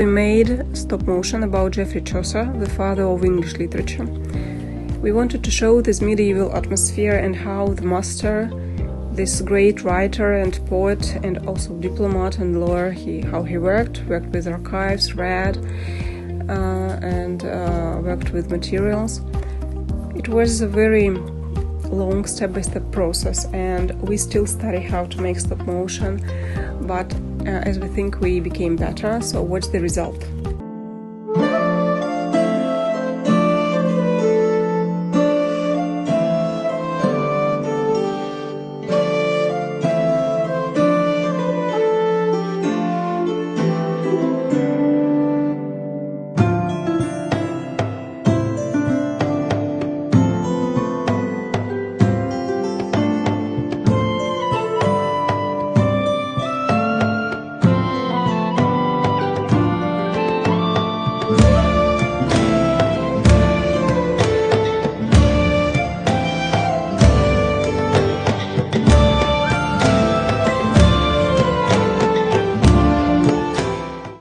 We made stop motion about Geoffrey Chaucer, the father of English literature. We wanted to show this medieval atmosphere and how the master, this great writer and poet and also diplomat and lawyer, how he worked with archives, read and worked with materials. It was a very long step-by-step process, and we still study how to make stop motion, but as we think we became better, so what's the result?